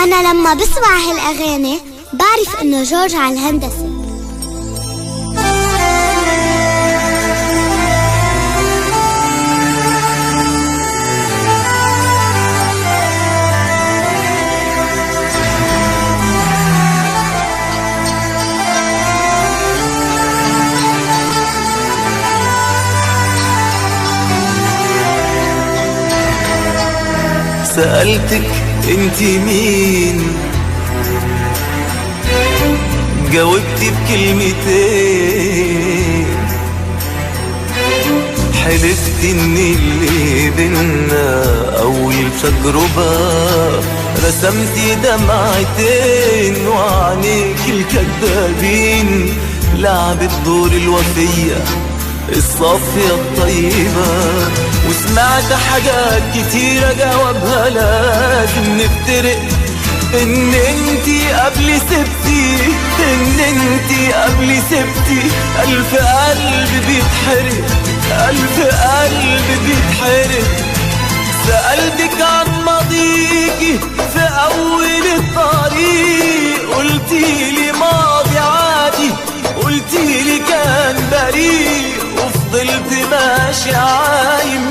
أنا لما بسمع هالأغاني بعرف إنه جورج على الهندسة. سألتك انتي مين، جاوبتي بكلمتين، حلفت ان اللي بينا اول تجربة، رسمتي دمعتين وعينيك الكدابين لعبت دور الوفية الصافية الطيبة. وسمعت حاجات كتيرة جوابها لازم نفترق، ان انتي قبل سبتي، ان انتي قبل سبتي الف قلب بيتحرق، الف قلب بيتحرق. سألتك عن ماضيكي في اول الطريق، قلتيلي ماضي عادي، قلتيلي كان بريء، وفضلت ماشي عايم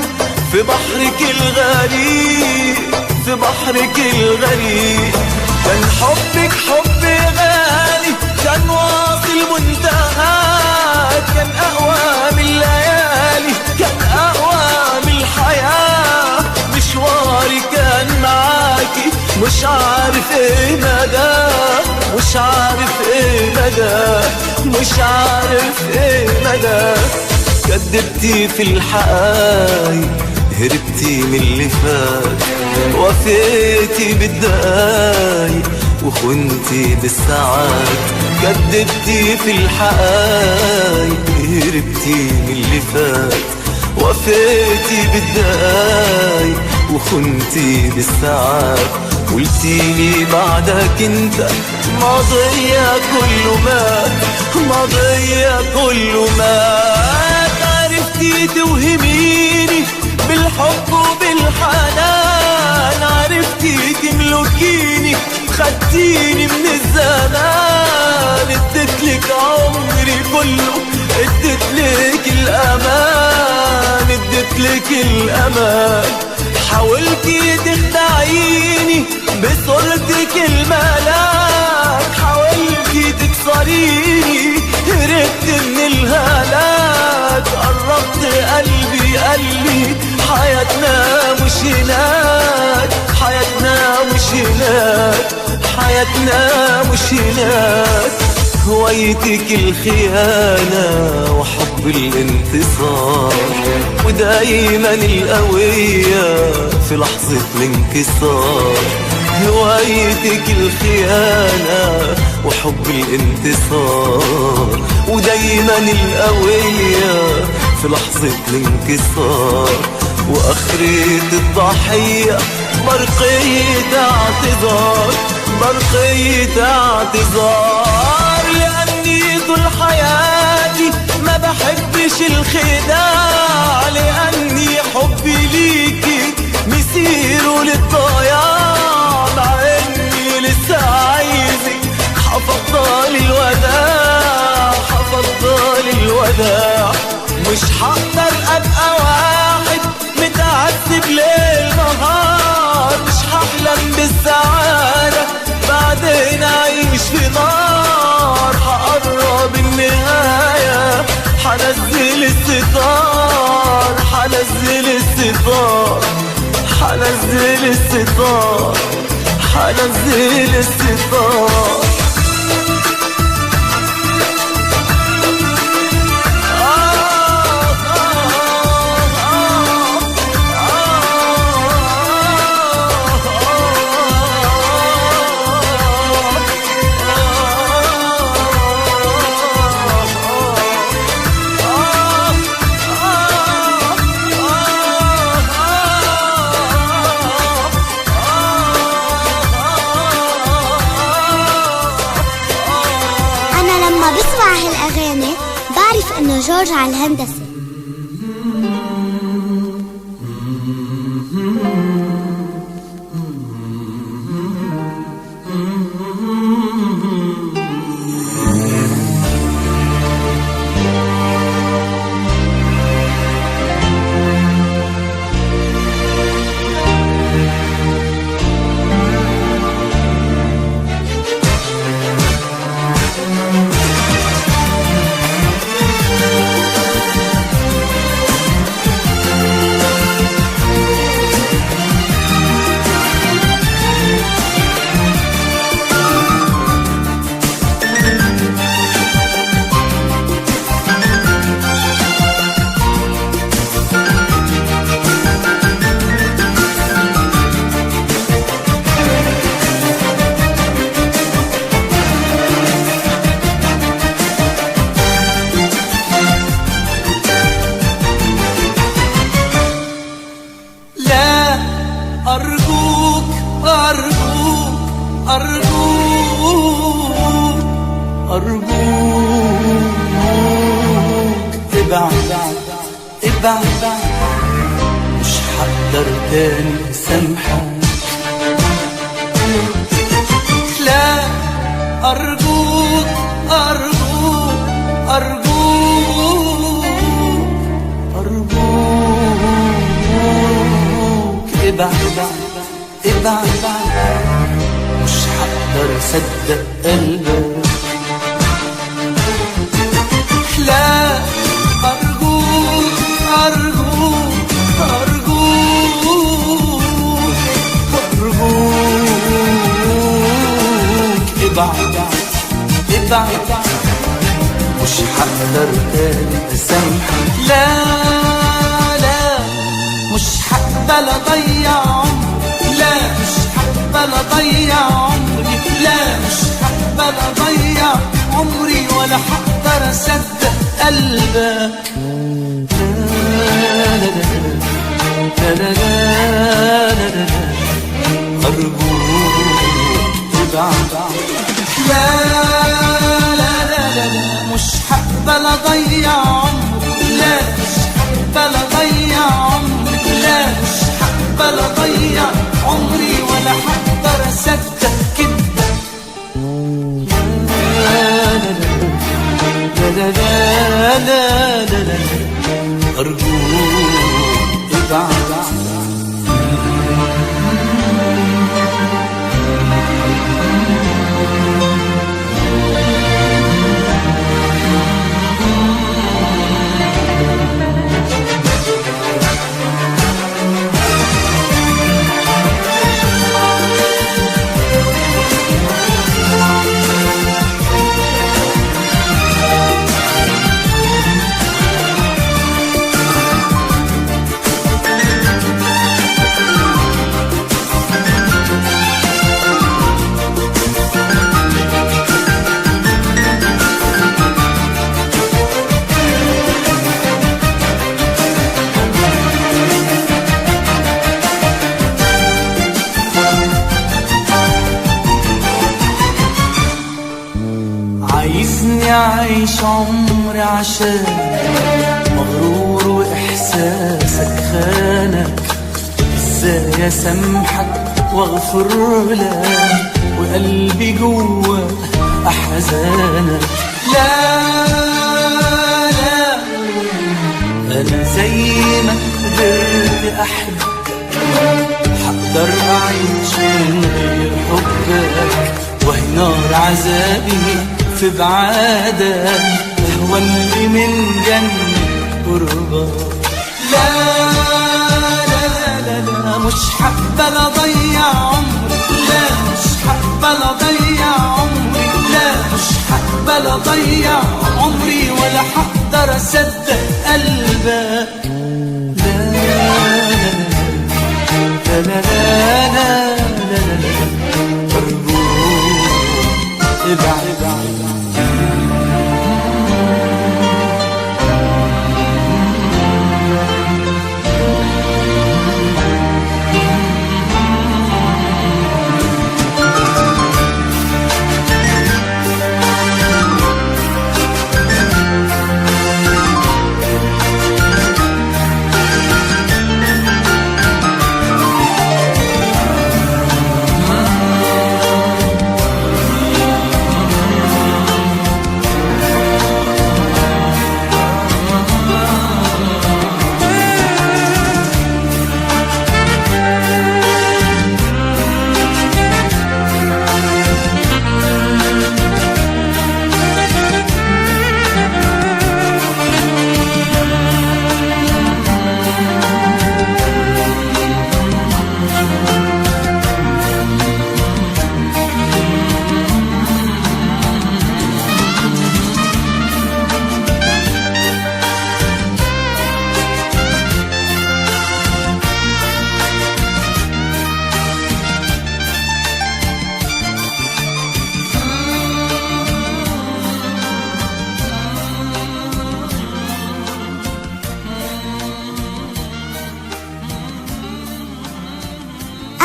في بحرك الغريق، في بحرك الغريق. كان حبك حب غالي، كان واصل منتهى، كان أقوى من الليالي، كان أقوى من الحياة. مشواري كان معاكي مش عارف ايه مدى، مش عارف ايه مدى، مش عارف ايه مدى. كدبتي في الحقايق، هربتي من اللي فات، وفيتي بالدقايق وخنتي بالساعات. كدبتي في الحقايق، هربتي من اللي فات، وفيتي بالدقايق وخنتي بالساعات. قلتيلي بعدك انت ماضية كله مات، ماضية كله مات. عرفتي توهميني بالحب وبالحنان، عرفتي تملكيني، خدتيني من الزمان. اديتلك عمري كله، اديتلك الامان، اديتلك الامان. حاولتي تخدعيني بصورتك الملاك، حاولتي تكسريني، هربت من الهلاك. قربت قلبي قلبي حياتنا مش هناك، حياتنا مش هناك، حياتنا مش هناك. هوايتك الخيانة وحب الانتصار، ودايما القوية في لحظة الانكسار. هوايتك الخيانة وحب الانتصار، ودايما القوية في لحظة الانكسار. وآخرة الضحية برقية اعتذار، برقية اعتذار. لأني طول حياتي ما بحبش الخداع، لأني حبي ليكي مسيره للضياع. مع إني لسه عايزك، حفضل الوداع، حفضل الوداع. مش هقدر أبقى واحد متعذب ليل نهار، مش هحلم بالسعادة بعدين أعيش في نار. هقرب النهاية، حنزل الستار، حنزل الستار، حنزل الستار، حنزل الستار. بسمع هالأغاني بعرف إنه جورج على الهندسة. أرجوك أرجوك أرجوك أرجوك ابعد ابعد، مش هقدر تاني سامحك. لا أرجوك أرجوك أرجوك أرجوك ابعد ابعد، مش هقدر أصدق قلبك. لا أرجوك أرجوك أرجوك أرجوك ابعد ابعد، مش هقدر تاني أسامحك. لا لا مش هقبل أضيع عمري، لا مش هقبل أضيع عمري، لا مش هقبل أضيع عمري، ولا هقدر أصدق قلبك. لا لا لا لا لا لا، أرجوك ابعد. لا لا لا لا مش هقبل أضيع عمري، لا مش هقبل أضيع عمري، لا مش هقبل أضيع عمري، ولا هقدر أصدق كده. لا لا لا لا لا، أرجوك ابعد. عايزني أعيش عمري عشانك، مغرور وإحساسك خانك. إزاي أسامحك وأغفر لك وقلبي جوا أحزانك؟ لا لا أنا زي ما قدرت أحبك، هقدر أعيش من غير حبك، وهي نار عذابي في بعادك، هو اللي من جنة قربك. لا لا لا لا مش هقبل أضيع عمري، لا مش هقبل أضيع عمري، لا مش هقبل أضيع عمري، ولا هقدر أصدق قلبك. لا لا لا لا لا لا لا، أرجوك ابعد.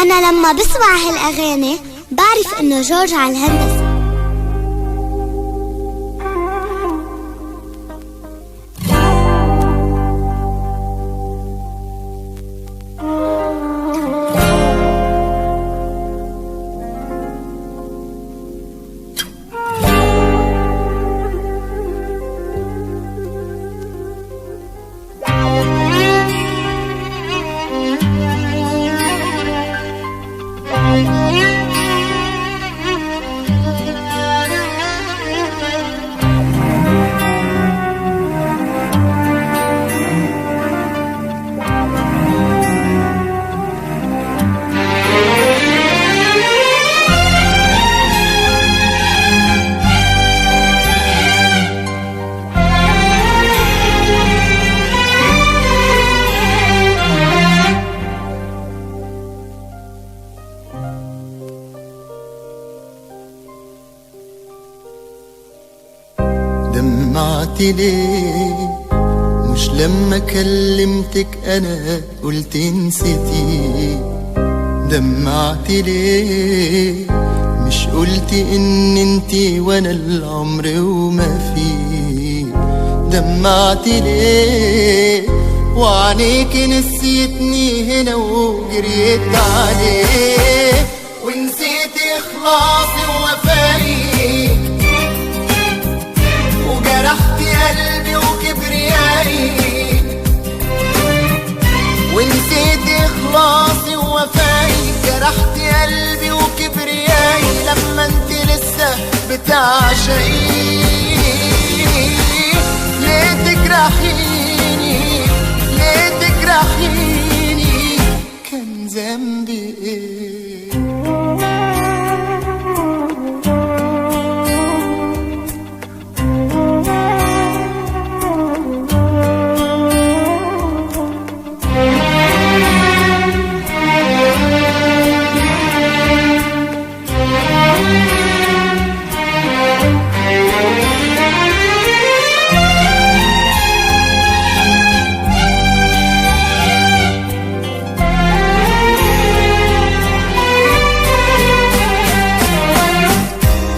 أنا لما بسمع هالأغاني بعرف إنه جورج على الهندسة. دمعتي ليه؟ مش لما كلمتك انا قلت نسيتي. دمعتي ليه؟ مش قلتي ان انتي وانا العمر وما فيه. دمعتي ليه؟ وعنيكي نسيتني هنا وجريت عليه، ونسيتي اخلاصي ووفائي، وجرحتي قلبي وكبريائي، ونسيتي اخلاصي ووفائي، جرحتي قلبي وكبريائي لما انت لسه بتعشقيني. ليه تجرحيني؟ ليه تجرحيني؟ كان ذنبي ايه؟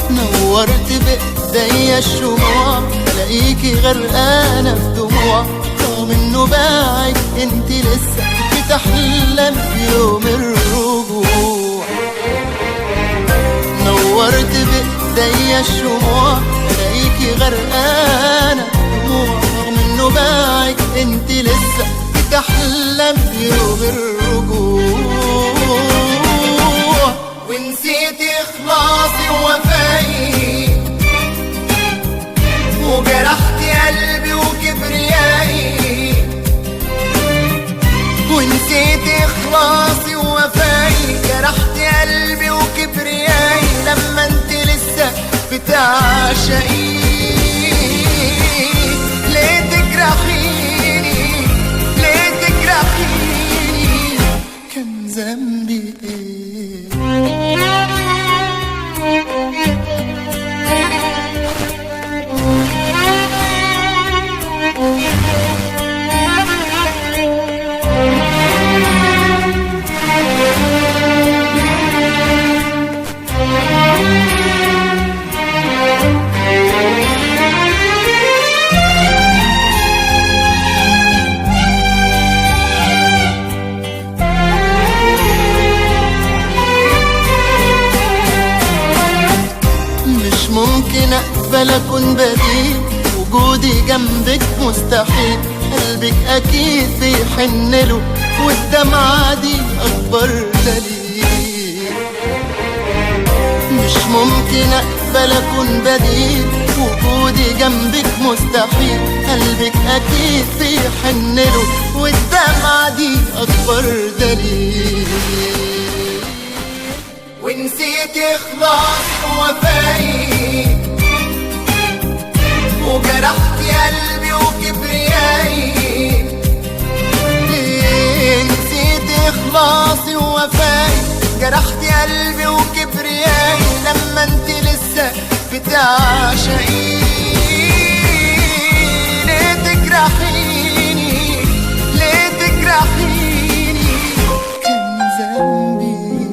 نورت بإيديا الشموع، بلاقيكي غرقانة في دموع، رغم انه باعك انت لسه بتحلم بيوم الرجوع. نورت بإيديا الشموع، بلاقيكي غرقانة في دموع، رغم انه باعك انت لسه بتحلم بيوم الرجوع. ونسيتي اخلاصي ووفائي، وجرحتي قلبي وكبريائي، ونسيتي اخلاصي ووفائي، جرحتي قلبي وكبريائي لما انت لسه بتعشقيني. ليه تجرحيني؟ ليه تجرحيني؟ كان ذنبي ايه؟ ممكن اقبل اكون بديل، وجودي جنبك مستحيل، قلبك اكيد بيحنله، والدمعة دي اكبر دليل. مش ممكن اقبل اكون بديل، وجودي جنبك مستحيل، قلبك اكيد بيحنله، والدمعة دي اكبر دليل. ونسيت اخلاصي ووفائي، وجرحتي قلبي وكبريائي. نسيت اخلاصي ووفائي، جرحتي قلبي وكبريائي لما انت لسه بتعشقيني. ليه تجرحيني؟ ليه تجرحيني؟ كان ذنبي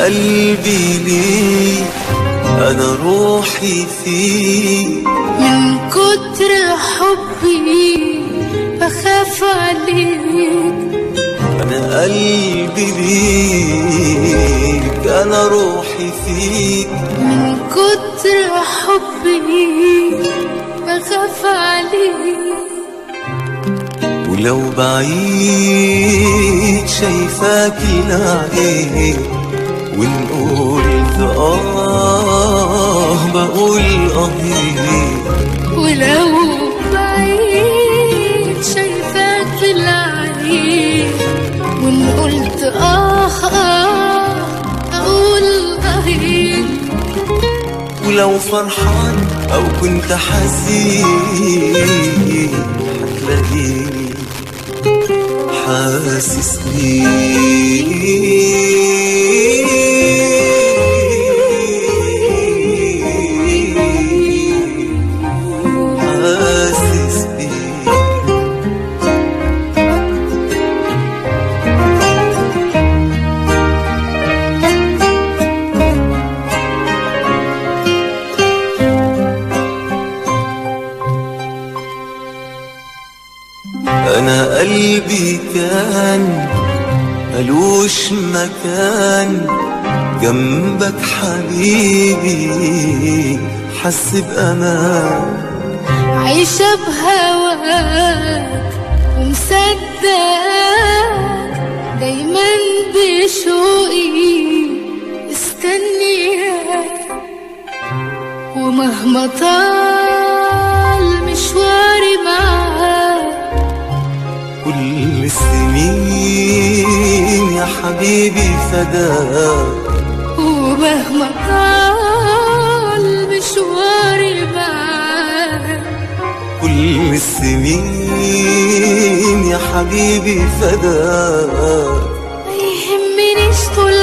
قلبي ليك، أنا روحي فيك، من كتر حبي بخاف عليك. أنا قلبي ليك، أنا روحي فيك، من كتر حبي بخاف عليك. ولو بعيد شايفاك العين، وإن قلت بقول ولو بعيد شايفاك في العين، وإن قلت أقول ولو فرحان أو كنت حزين هتلاقيني حاسس بيك. أنا قلبي كان ملوش مكان جنبك حبيبي، حس بأمان. عايشة بهواك ومصدقك دايما بشوقي مستنياك، ومهما طال مشواري معاك كل السنين يا حبيبي فداك، ومهما طال مشواري معاك كل السنين يا حبيبي فداك. ما يهمنيش طول